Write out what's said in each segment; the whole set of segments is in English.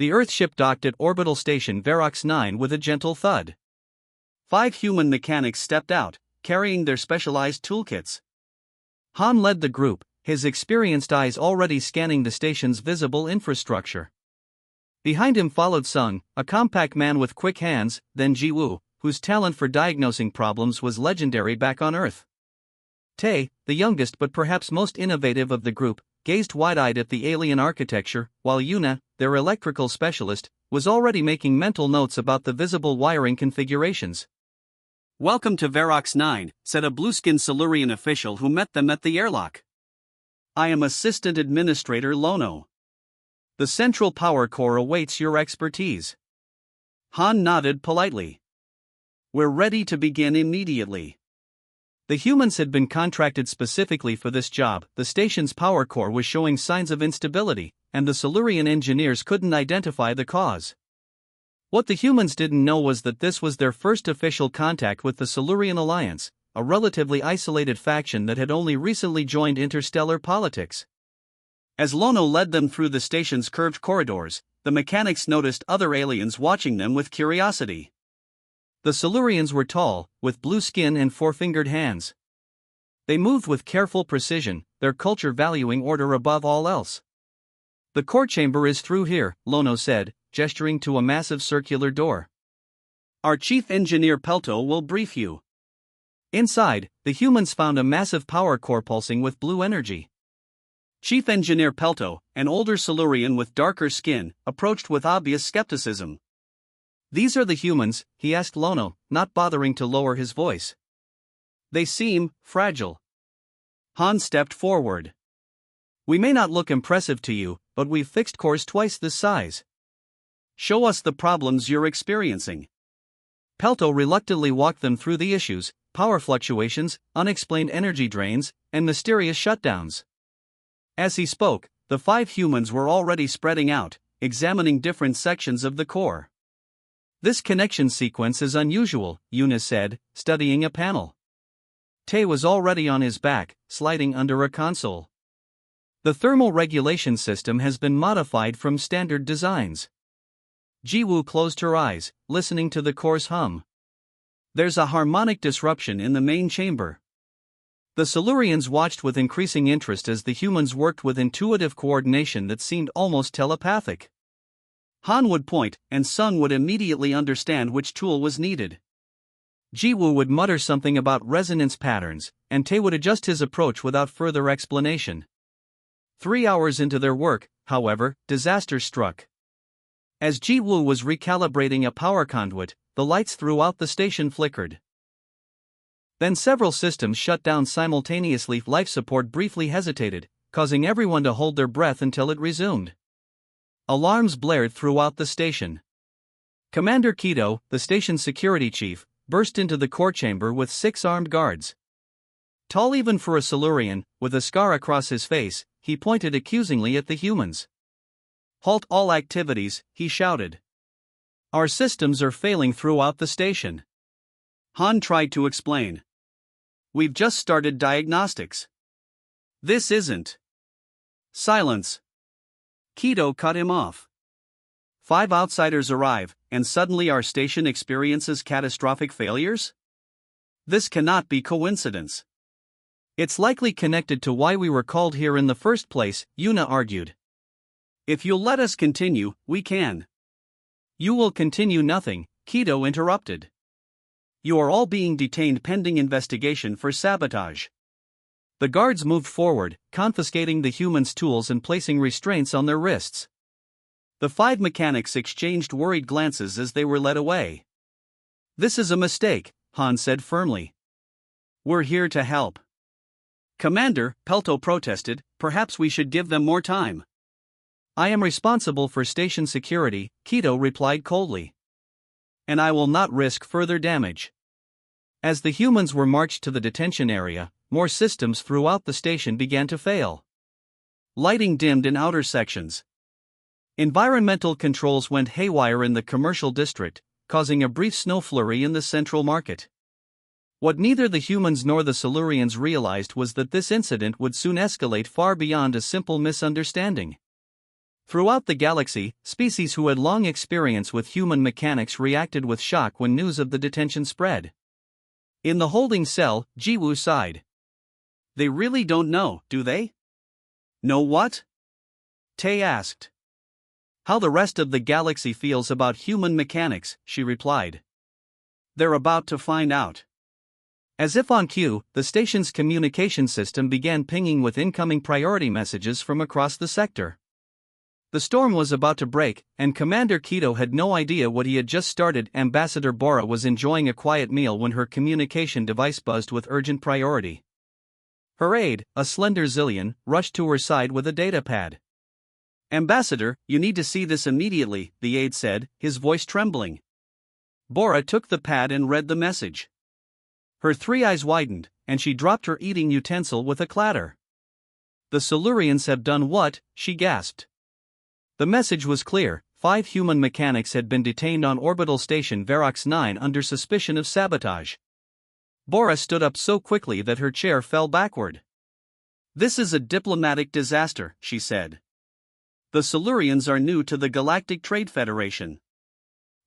The Earth ship docked at orbital station Verox 9 with a gentle thud. 5 human mechanics stepped out, carrying their specialized toolkits. Han led the group, his experienced eyes already scanning the station's visible infrastructure. Behind him followed Sung, a compact man with quick hands, then Ji-woo, whose talent for diagnosing problems was legendary back on Earth. Tae, the youngest but perhaps most innovative of the group, gazed wide-eyed at the alien architecture, while Yuna, their electrical specialist, was already making mental notes about the visible wiring configurations. "Welcome to Verox 9, said a blue-skinned Silurian official who met them at the airlock. "I am Assistant Administrator Lono. The Central Power Core awaits your expertise." Han nodded politely. "We're ready to begin immediately." The humans had been contracted specifically for this job. The station's power core was showing signs of instability, and the Silurian engineers couldn't identify the cause. What the humans didn't know was that this was their first official contact with the Silurian Alliance, a relatively isolated faction that had only recently joined interstellar politics. As Lono led them through the station's curved corridors, the mechanics noticed other aliens watching them with curiosity. The Silurians were tall, with blue skin and four-fingered hands. They moved with careful precision, their culture valuing order above all else. "The core chamber is through here," Lono said, gesturing to a massive circular door. "Our chief engineer Pelto will brief you." Inside, the humans found a massive power core pulsing with blue energy. Chief Engineer Pelto, an older Silurian with darker skin, approached with obvious skepticism. "These are the humans?" he asked Lono, not bothering to lower his voice. "They seem fragile." Han stepped forward. "We may not look impressive to you, but we've fixed cores twice this size. Show us the problems you're experiencing." Pelto reluctantly walked them through the issues: power fluctuations, unexplained energy drains, and mysterious shutdowns. As he spoke, the 5 humans were already spreading out, examining different sections of the core. "This connection sequence is unusual," Yuna said, studying a panel. Tae was already on his back, sliding under a console. "The thermal regulation system has been modified from standard designs." Ji-woo closed her eyes, listening to the core's hum. "There's a harmonic disruption in the main chamber." The Silurians watched with increasing interest as the humans worked with intuitive coordination that seemed almost telepathic. Han would point, and Sung would immediately understand which tool was needed. Ji-woo would mutter something about resonance patterns, and Tae would adjust his approach without further explanation. 3 hours into their work, however, disaster struck. As Ji-woo was recalibrating a power conduit, the lights throughout the station flickered. Then several systems shut down simultaneously. Life support briefly hesitated, causing everyone to hold their breath until it resumed. Alarms blared throughout the station. Commander Kido, the station's security chief, burst into the core chamber with 6 armed guards. Tall even for a Silurian, with a scar across his face, he pointed accusingly at the humans. "Halt all activities," he shouted. "Our systems are failing throughout the station." Han tried to explain. "We've just started diagnostics. This isn't." "Silence." Kido cut him off. 5 outsiders arrive, and suddenly our station experiences catastrophic failures? This cannot be coincidence. "It's likely connected to why we were called here in the first place," Yuna argued. "If you'll let us continue, we can." "You will continue nothing," Kido interrupted. "You are all being detained pending investigation for sabotage." The guards moved forward, confiscating the humans' tools and placing restraints on their wrists. The 5 mechanics exchanged worried glances as they were led away. "This is a mistake," Han said firmly. "We're here to help." "Commander," Pelto protested, "perhaps we should give them more time." "I am responsible for station security," Kido replied coldly. "And I will not risk further damage." As the humans were marched to the detention area, more systems throughout the station began to fail. Lighting dimmed in outer sections. Environmental controls went haywire in the commercial district, causing a brief snow flurry in the central market. What neither the humans nor the Silurians realized was that this incident would soon escalate far beyond a simple misunderstanding. Throughout the galaxy, species who had long experience with human mechanics reacted with shock when news of the detention spread. In the holding cell, Jiwoo sighed. They really don't know, do they? Know what? Tae asked. How the rest of the galaxy feels about human mechanics, she replied. They're about to find out. As if on cue, the station's communication system began pinging with incoming priority messages from across the sector. The storm was about to break, and Commander Kido had no idea what he had just started. Ambassador Bora was enjoying a quiet meal when her communication device buzzed with urgent priority. Her aide, a slender Zillion, rushed to her side with a datapad. Ambassador, you need to see this immediately, the aide said, his voice trembling. Bora took the pad and read the message. Her three eyes widened, and she dropped her eating utensil with a clatter. The Silurians have done what? She gasped. The message was clear: 5 human mechanics had been detained on orbital station Verox 9 under suspicion of sabotage. Bora stood up so quickly that her chair fell backward. This is a diplomatic disaster, she said. The Silurians are new to the Galactic Trade Federation.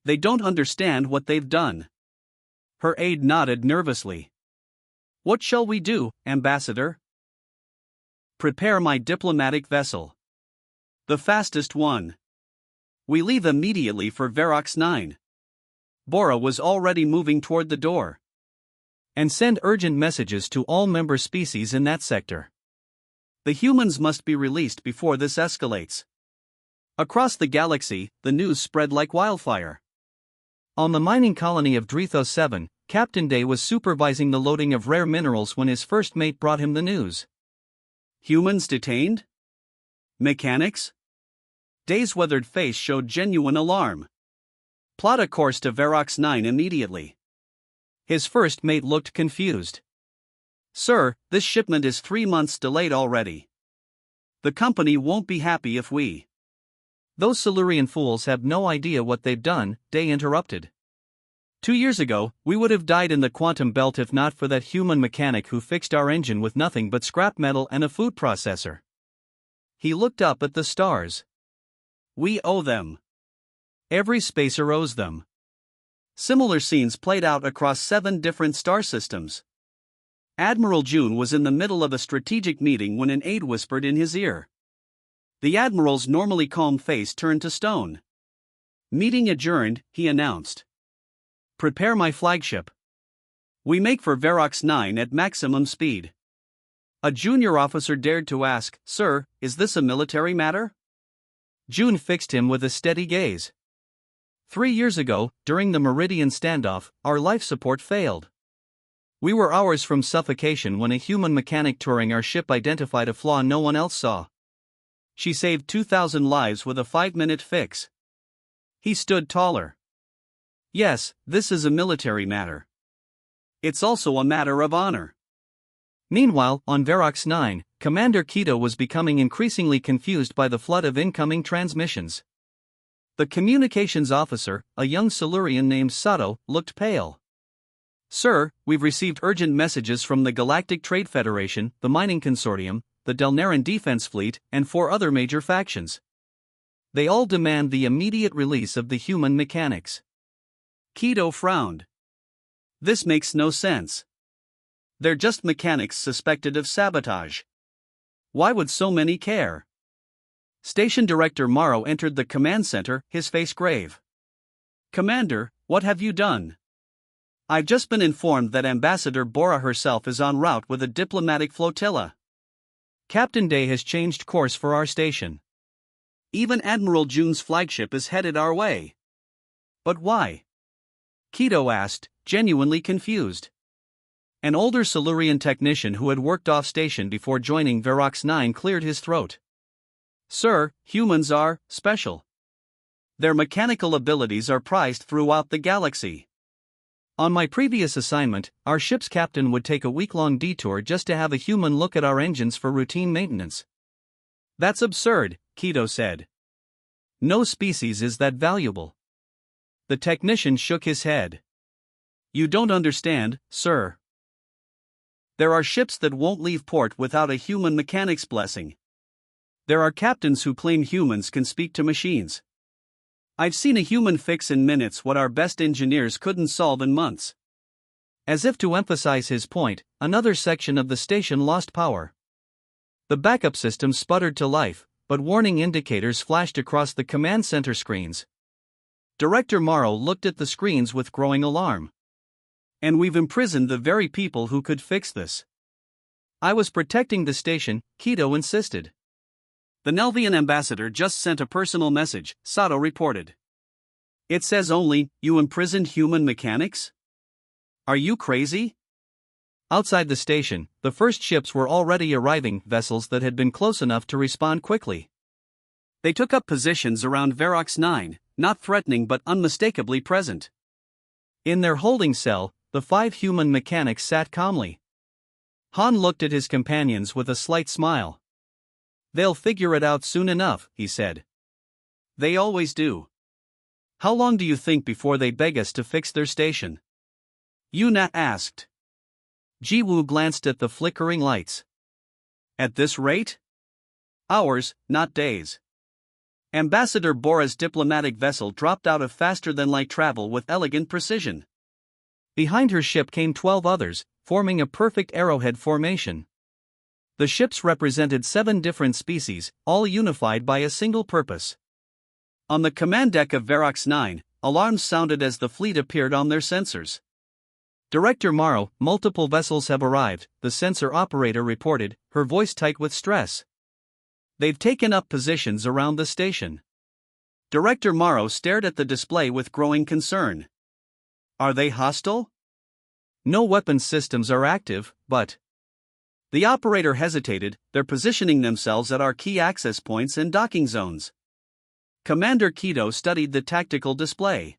They don't understand what they've done. Her aide nodded nervously. What shall we do, Ambassador? Prepare my diplomatic vessel. The fastest one. We leave immediately for Verox 9. Bora was already moving toward the door. And send urgent messages to all member species in that sector. The humans must be released before this escalates. Across the galaxy, the news spread like wildfire. On the mining colony of Drethos 7, Captain Day was supervising the loading of rare minerals when his first mate brought him the news. Humans detained? Mechanics? Day's weathered face showed genuine alarm. Plot a course to Verox 9 immediately. His first mate looked confused. Sir, this shipment is 3 months delayed already. The company won't be happy if we... Those Silurian fools have no idea what they've done, Day interrupted. 2 years ago, we would have died in the quantum belt if not for that human mechanic who fixed our engine with nothing but scrap metal and a food processor. He looked up at the stars. We owe them. Every spacer owes them. Similar scenes played out across 7 different star systems. Admiral June was in the middle of a strategic meeting when an aide whispered in his ear. The Admiral's normally calm face turned to stone. Meeting adjourned, he announced. Prepare my flagship. We make for Verox 9 at maximum speed. A junior officer dared to ask, Sir, is this a military matter? June fixed him with a steady gaze. 3 years ago, during the Meridian standoff, our life support failed. We were hours from suffocation when a human mechanic touring our ship identified a flaw no one else saw. She saved 2,000 lives with a 5-minute fix. He stood taller. Yes, this is a military matter. It's also a matter of honor. Meanwhile, on Verox 9, Commander Kido was becoming increasingly confused by the flood of incoming transmissions. The communications officer, a young Silurian named Sato, looked pale. Sir, we've received urgent messages from the Galactic Trade Federation, the Mining Consortium, the Delnaran Defense Fleet, and 4 other major factions. They all demand the immediate release of the human mechanics. Kido frowned. This makes no sense. They're just mechanics suspected of sabotage. Why would so many care? Station Director Morrow entered the command center, his face grave. Commander, what have you done? I've just been informed that Ambassador Bora herself is en route with a diplomatic flotilla. Captain Day has changed course for our station. Even Admiral June's flagship is headed our way. But why? Kido asked, genuinely confused. An older Silurian technician who had worked off-station before joining Verox 9 cleared his throat. Sir, humans are special. Their mechanical abilities are prized throughout the galaxy. On my previous assignment, our ship's captain would take a week-long detour just to have a human look at our engines for routine maintenance. That's absurd, Kido said. No species is that valuable. The technician shook his head. You don't understand, sir. There are ships that won't leave port without a human mechanic's blessing. There are captains who claim humans can speak to machines. I've seen a human fix in minutes what our best engineers couldn't solve in months. As if to emphasize his point, another section of the station lost power. The backup system sputtered to life, but warning indicators flashed across the command center screens. Director Morrow looked at the screens with growing alarm. And we've imprisoned the very people who could fix this. I was protecting the station, Kido insisted. The Nelvian ambassador just sent a personal message, Sato reported. It says only, you imprisoned human mechanics? Are you crazy? Outside the station, the first ships were already arriving, vessels that had been close enough to respond quickly. They took up positions around Verox 9, not threatening but unmistakably present. In their holding cell, the 5 human mechanics sat calmly. Han looked at his companions with a slight smile. They'll figure it out soon enough, he said. They always do. How long do you think before they beg us to fix their station? Yuna asked. Jiwoo glanced at the flickering lights. At this rate? Hours, not days. Ambassador Bora's diplomatic vessel dropped out of faster-than-light travel with elegant precision. Behind her ship came 12 others, forming a perfect arrowhead formation. The ships represented 7 different species, all unified by a single purpose. On the command deck of Verox 9, alarms sounded as the fleet appeared on their sensors. Director Morrow, multiple vessels have arrived, the sensor operator reported, her voice tight with stress. They've taken up positions around the station. Director Morrow stared at the display with growing concern. Are they hostile? No weapons systems are active, but... The operator hesitated, they're positioning themselves at our key access points and docking zones. Commander Kido studied the tactical display.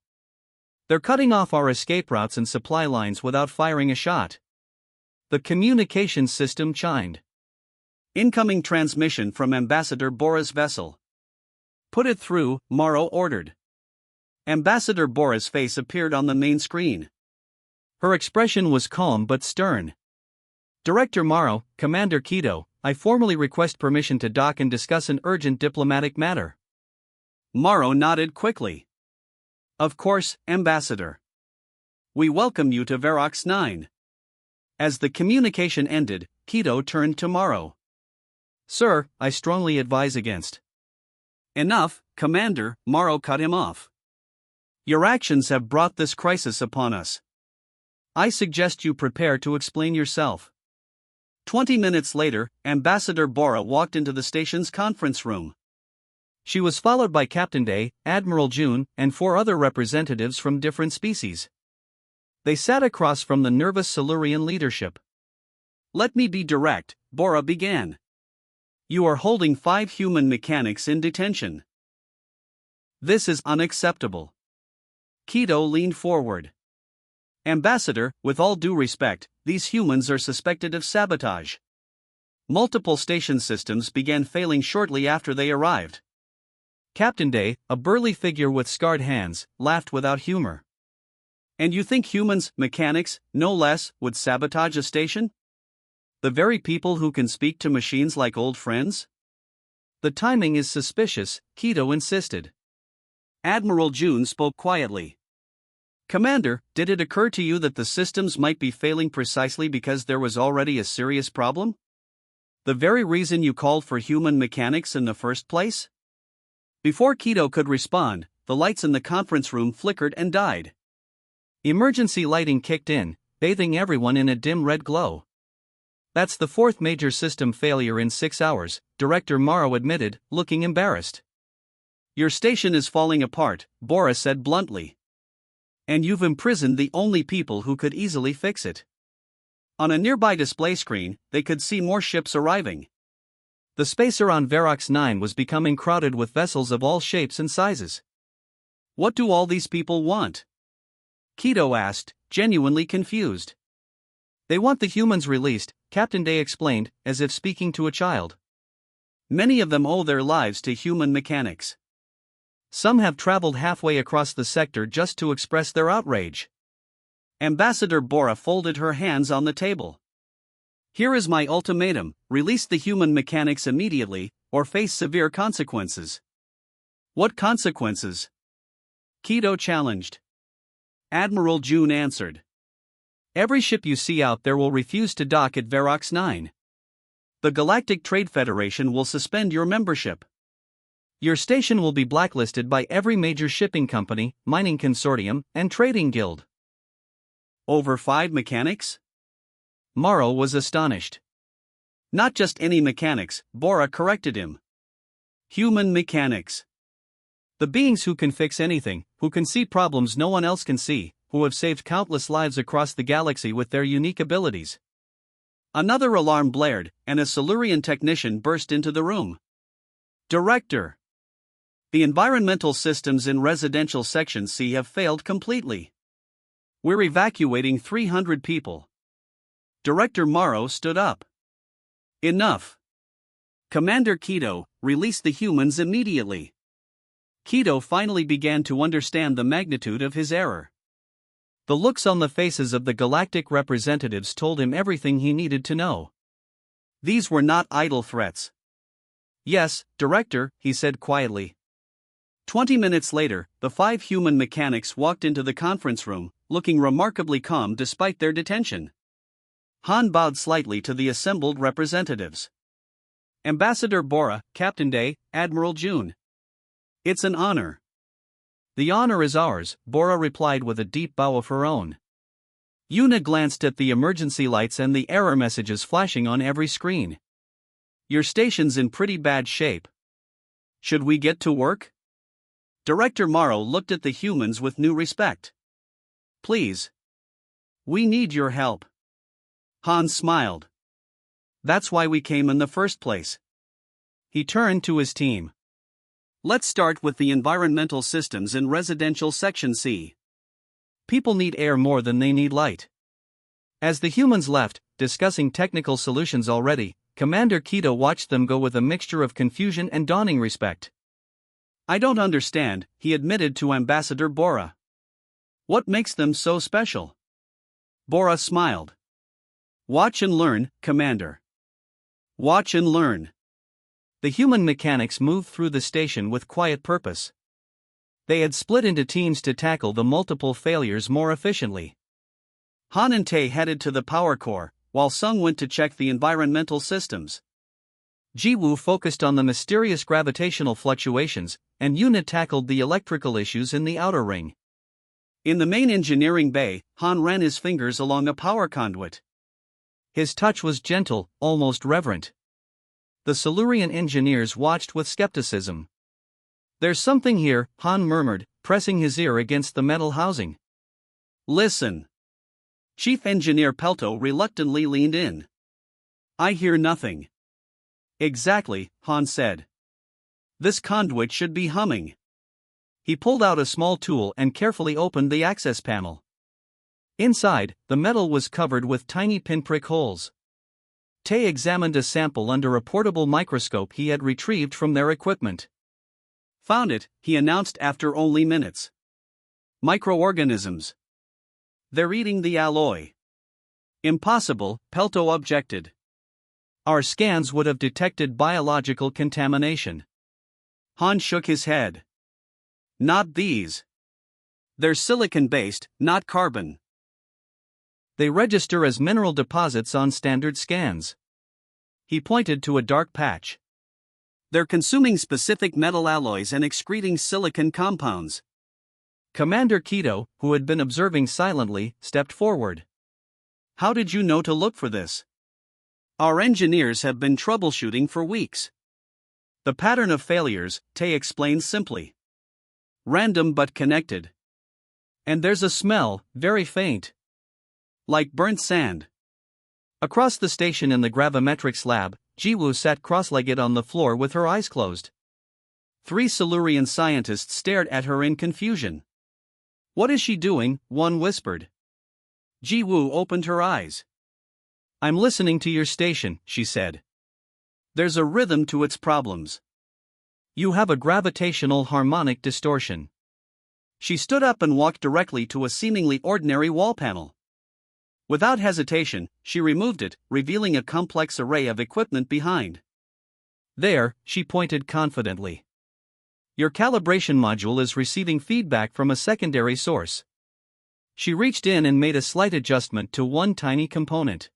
They're cutting off our escape routes and supply lines without firing a shot. The communications system chimed. Incoming transmission from Ambassador Bora's vessel. Put it through, Morrow ordered. Ambassador Bora's face appeared on the main screen. Her expression was calm but stern. Director Morrow, Commander Kido, I formally request permission to dock and discuss an urgent diplomatic matter. Morrow nodded quickly. Of course, Ambassador. We welcome you to Verox 9. As the communication ended, Kido turned to Morrow. Sir, I strongly advise against. Enough, Commander, Morrow cut him off. Your actions have brought this crisis upon us. I suggest you prepare to explain yourself. 20 minutes later, Ambassador Bora walked into the station's conference room. She was followed by Captain Day, Admiral June, and 4 other representatives from different species. They sat across from the nervous Silurian leadership. Let me be direct, Bora began. You are holding 5 human mechanics in detention. This is unacceptable. Kido leaned forward. Ambassador, with all due respect, these humans are suspected of sabotage. Multiple station systems began failing shortly after they arrived. Captain Day, a burly figure with scarred hands, laughed without humor. And you think humans, mechanics, no less, would sabotage a station? The very people who can speak to machines like old friends? The timing is suspicious, Kido insisted. Admiral June spoke quietly. Commander, did it occur to you that the systems might be failing precisely because there was already a serious problem? The very reason you called for human mechanics in the first place? Before Kido could respond, the lights in the conference room flickered and died. Emergency lighting kicked in, bathing everyone in a dim red glow. That's the 4th major system failure in 6 hours, Director Morrow admitted, looking embarrassed. Your station is falling apart, Bora said bluntly. And you've imprisoned the only people who could easily fix it. On a nearby display screen, they could see more ships arriving. The space around Verox 9 was becoming crowded with vessels of all shapes and sizes. What do all these people want? Kido asked, genuinely confused. They want the humans released, Captain Day explained, as if speaking to a child. Many of them owe their lives to human mechanics. Some have traveled halfway across the sector just to express their outrage. Ambassador Bora folded her hands on the table. Here is my ultimatum, release the human mechanics immediately, or face severe consequences. What consequences? Kido challenged. Admiral June answered. Every ship you see out there will refuse to dock at Verox 9. The Galactic Trade Federation will suspend your membership. Your station will be blacklisted by every major shipping company, mining consortium, and trading guild. Over 5 mechanics? Morrow was astonished. Not just any mechanics, Bora corrected him. Human mechanics. The beings who can fix anything, who can see problems no one else can see, who have saved countless lives across the galaxy with their unique abilities. Another alarm blared, and a Silurian technician burst into the room. Director! The environmental systems in Residential Section C have failed completely. We're evacuating 300 people. Director Morrow stood up. Enough. Commander Kido, release the humans immediately. Kido finally began to understand the magnitude of his error. The looks on the faces of the galactic representatives told him everything he needed to know. These were not idle threats. Yes, Director, he said quietly. 20 minutes later, the 5 human mechanics walked into the conference room, looking remarkably calm despite their detention. Han bowed slightly to the assembled representatives. Ambassador Bora, Captain Day, Admiral June. It's an honor. The honor is ours, Bora replied with a deep bow of her own. Yuna glanced at the emergency lights and the error messages flashing on every screen. Your station's in pretty bad shape. Should we get to work? Director Morrow looked at the humans with new respect. Please. We need your help. Han smiled. That's why we came in the first place. He turned to his team. Let's start with the environmental systems in Residential Section C. People need air more than they need light. As the humans left, discussing technical solutions already, Commander Kido watched them go with a mixture of confusion and dawning respect. I don't understand, he admitted to Ambassador Bora. What makes them so special? Bora smiled. Watch and learn, Commander. Watch and learn. The human mechanics moved through the station with quiet purpose. They had split into teams to tackle the multiple failures more efficiently. Han and Tae headed to the power core, while Sung went to check the environmental systems. Jiwoo focused on the mysterious gravitational fluctuations, and Yuna tackled the electrical issues in the outer ring. In the main engineering bay, Han ran his fingers along a power conduit. His touch was gentle, almost reverent. The Silurian engineers watched with skepticism. There's something here, Han murmured, pressing his ear against the metal housing. Listen. Chief Engineer Pelto reluctantly leaned in. I hear nothing. Exactly, Han said. This conduit should be humming. He pulled out a small tool and carefully opened the access panel. Inside, the metal was covered with tiny pinprick holes. Tae examined a sample under a portable microscope he had retrieved from their equipment. Found it, he announced after only minutes. Microorganisms. They're eating the alloy. Impossible, Pelto objected. Our scans would have detected biological contamination. Han shook his head. Not these. They're silicon-based, not carbon. They register as mineral deposits on standard scans. He pointed to a dark patch. They're consuming specific metal alloys and excreting silicon compounds. Commander Kido, who had been observing silently, stepped forward. How did you know to look for this? Our engineers have been troubleshooting for weeks. The pattern of failures, Tae explained simply. Random but connected. And there's a smell, very faint. Like burnt sand. Across the station in the gravimetrics lab, Jiwoo sat cross-legged on the floor with her eyes closed. 3 Silurian scientists stared at her in confusion. What is she doing? One whispered. Jiwoo opened her eyes. I'm listening to your station, she said. There's a rhythm to its problems. You have a gravitational harmonic distortion. She stood up and walked directly to a seemingly ordinary wall panel. Without hesitation, she removed it, revealing a complex array of equipment behind. There, she pointed confidently. Your calibration module is receiving feedback from a secondary source. She reached in and made a slight adjustment to one tiny component.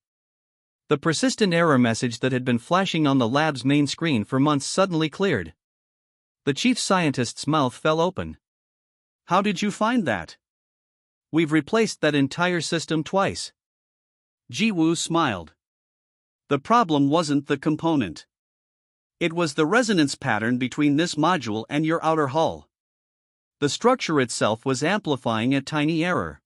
The persistent error message that had been flashing on the lab's main screen for months suddenly cleared. The chief scientist's mouth fell open. How did you find that? We've replaced that entire system twice. Ji-woo smiled. The problem wasn't the component. It was the resonance pattern between this module and your outer hull. The structure itself was amplifying a tiny error.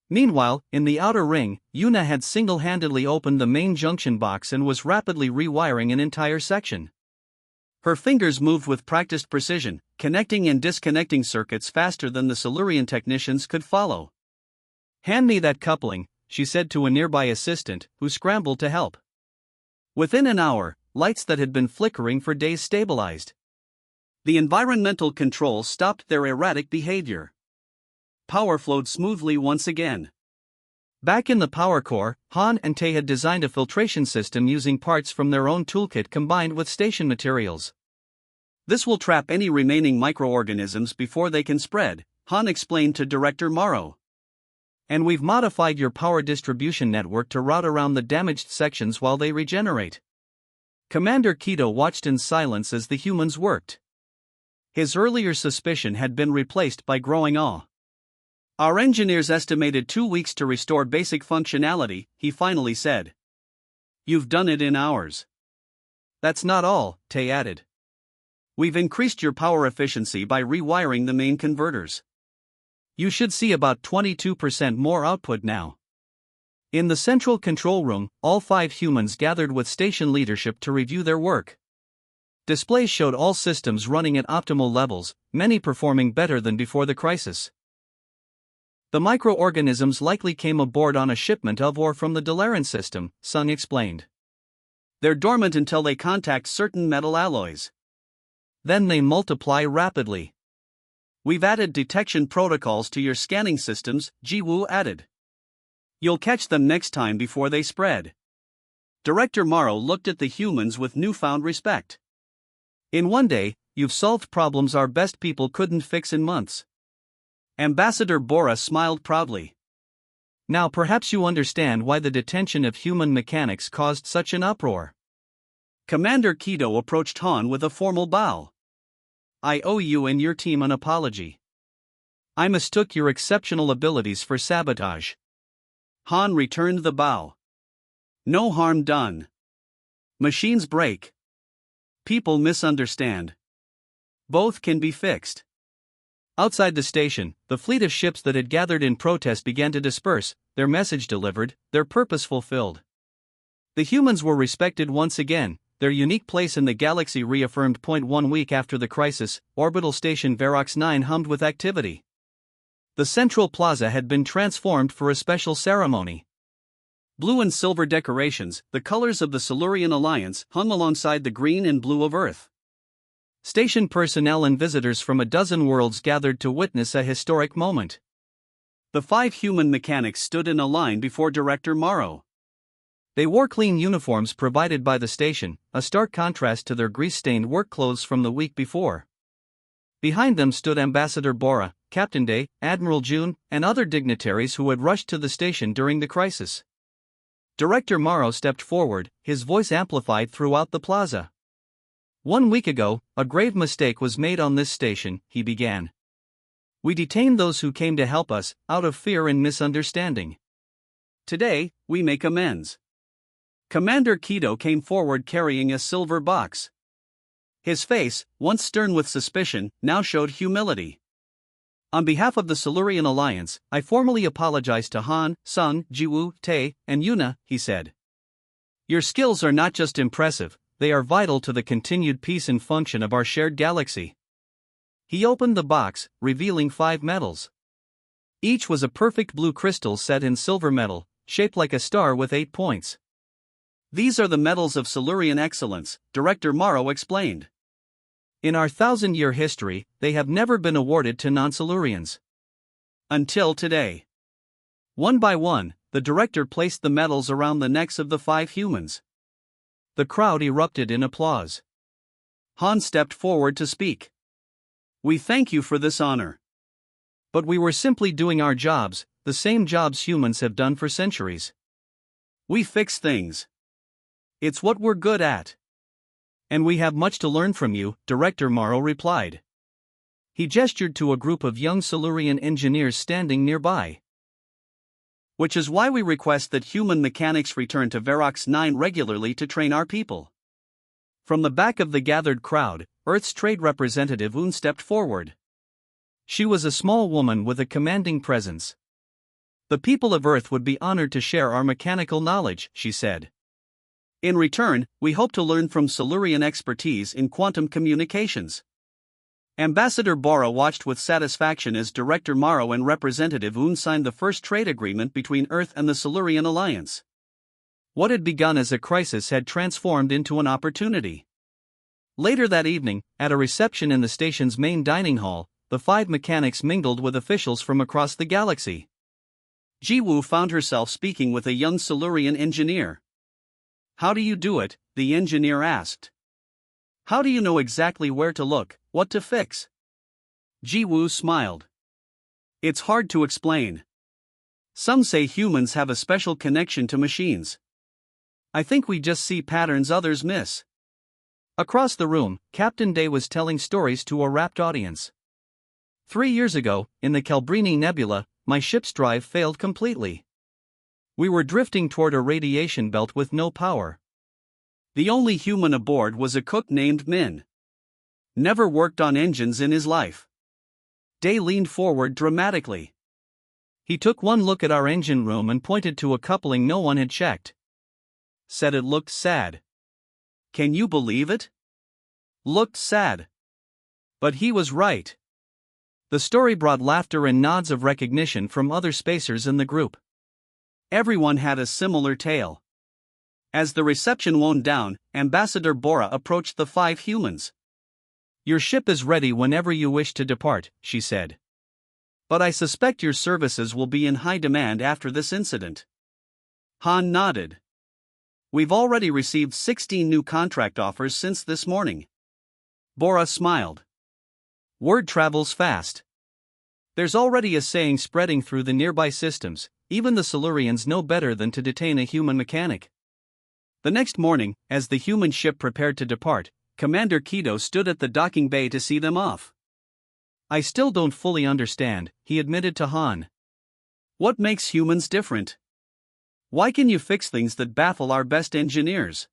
Meanwhile, in the outer ring, Yuna had single-handedly opened the main junction box and was rapidly rewiring an entire section. Her fingers moved with practiced precision, connecting and disconnecting circuits faster than the Silurian technicians could follow. Hand me that coupling, she said to a nearby assistant, who scrambled to help. Within an hour, lights that had been flickering for days stabilized. The environmental controls stopped their erratic behavior. Power flowed smoothly once again. Back in the power core, Han and Tae had designed a filtration system using parts from their own toolkit combined with station materials. This will trap any remaining microorganisms before they can spread, Han explained to Director Morrow. And we've modified your power distribution network to route around the damaged sections while they regenerate. Commander Kido watched in silence as the humans worked. His earlier suspicion had been replaced by growing awe. Our engineers estimated 2 weeks to restore basic functionality, he finally said. You've done it in hours. That's not all, Tae added. We've increased your power efficiency by rewiring the main converters. You should see about 22% more output now. In the central control room, all 5 humans gathered with station leadership to review their work. Displays showed all systems running at optimal levels, many performing better than before the crisis. The microorganisms likely came aboard on a shipment of ore from the Delaran system, Sung explained. They're dormant until they contact certain metal alloys. Then they multiply rapidly. We've added detection protocols to your scanning systems, Ji-woo added. You'll catch them next time before they spread. Director Morrow looked at the humans with newfound respect. In one day, you've solved problems our best people couldn't fix in months. Ambassador Bora smiled proudly. Now perhaps you understand why the detention of human mechanics caused such an uproar. Commander Kido approached Han with a formal bow. I owe you and your team an apology. I mistook your exceptional abilities for sabotage. Han returned the bow. No harm done. Machines break. People misunderstand. Both can be fixed. Outside the station, the fleet of ships that had gathered in protest began to disperse, their message delivered, their purpose fulfilled. The humans were respected once again, their unique place in the galaxy reaffirmed. 1 week after the crisis, orbital station Verox 9 hummed with activity. The central plaza had been transformed for a special ceremony. Blue and silver decorations, the colors of the Silurian Alliance, hung alongside the green and blue of Earth. Station personnel and visitors from a dozen worlds gathered to witness a historic moment. The 5 human mechanics stood in a line before Director Morrow. They wore clean uniforms provided by the station, a stark contrast to their grease-stained work clothes from the week before. Behind them stood Ambassador Bora, Captain Day, Admiral June, and other dignitaries who had rushed to the station during the crisis. Director Morrow stepped forward, his voice amplified throughout the plaza. 1 week ago, a grave mistake was made on this station, he began. We detained those who came to help us, out of fear and misunderstanding. Today, we make amends. Commander Kido came forward carrying a silver box. His face, once stern with suspicion, now showed humility. On behalf of the Silurian Alliance, I formally apologize to Han, Sung, Ji-woo, Tae, and Yuna, he said. Your skills are not just impressive, they are vital to the continued peace and function of our shared galaxy. He opened the box, revealing 5 medals. Each was a perfect blue crystal set in silver metal, shaped like a star with 8 points. These are the medals of Silurian excellence, Director Morrow explained. In our 1,000-year history, they have never been awarded to non-Silurians. Until today. One by one, the director placed the medals around the necks of the 5 humans. The crowd erupted in applause. Han stepped forward to speak. We thank you for this honor. But we were simply doing our jobs, the same jobs humans have done for centuries. We fix things. It's what we're good at. And we have much to learn from you, Director Morrow replied. He gestured to a group of young Silurian engineers standing nearby. Which is why we request that human mechanics return to Verox 9 regularly to train our people. From the back of the gathered crowd, Earth's trade representative Un stepped forward. She was a small woman with a commanding presence. The people of Earth would be honored to share our mechanical knowledge, she said. In return, we hope to learn from Silurian expertise in quantum communications. Ambassador Bora watched with satisfaction as Director Morrow and Representative Un signed the first trade agreement between Earth and the Silurian Alliance. What had begun as a crisis had transformed into an opportunity. Later that evening, at a reception in the station's main dining hall, the 5 mechanics mingled with officials from across the galaxy. Jiwoo found herself speaking with a young Silurian engineer. How do you do it? The engineer asked. How do you know exactly where to look, what to fix? Jiwoo smiled. It's hard to explain. Some say humans have a special connection to machines. I think we just see patterns others miss. Across the room, Captain Day was telling stories to a rapt audience. 3 years ago, in the Calbrini Nebula, my ship's drive failed completely. We were drifting toward a radiation belt with no power. The only human aboard was a cook named Min. Never worked on engines in his life. Day leaned forward dramatically. He took one look at our engine room and pointed to a coupling no one had checked. Said it looked sad. Can you believe it? Looked sad. But he was right. The story brought laughter and nods of recognition from other spacers in the group. Everyone had a similar tale. As the reception wound down, Ambassador Bora approached the 5 humans. Your ship is ready whenever you wish to depart, she said. But I suspect your services will be in high demand after this incident. Han nodded. We've already received 16 new contract offers since this morning. Bora smiled. Word travels fast. There's already a saying spreading through the nearby systems, even the Silurians know better than to detain a human mechanic. The next morning, as the human ship prepared to depart, Commander Kido stood at the docking bay to see them off. I still don't fully understand, he admitted to Han. What makes humans different? Why can you fix things that baffle our best engineers?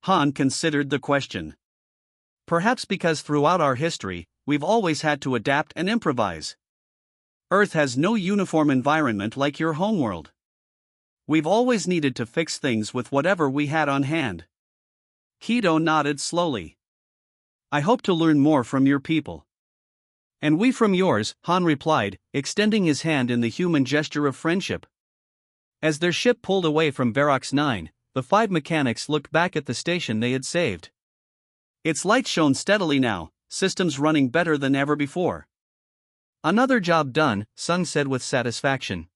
Han considered the question. Perhaps because throughout our history, we've always had to adapt and improvise. Earth has no uniform environment like your homeworld. We've always needed to fix things with whatever we had on hand. Kido nodded slowly. I hope to learn more from your people. And we from yours, Han replied, extending his hand in the human gesture of friendship. As their ship pulled away from Verox 9, the 5 mechanics looked back at the station they had saved. Its lights shone steadily now, systems running better than ever before. Another job done, Sung said with satisfaction.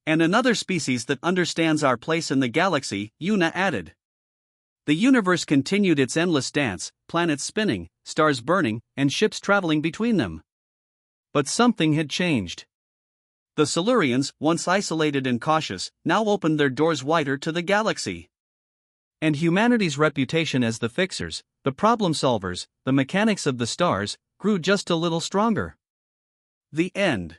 And another species that understands our place in the galaxy, Yuna added. The universe continued its endless dance, planets spinning, stars burning, and ships traveling between them. But something had changed. The Silurians, once isolated and cautious, now opened their doors wider to the galaxy. And humanity's reputation as the fixers, the problem solvers, the mechanics of the stars, grew just a little stronger. The end.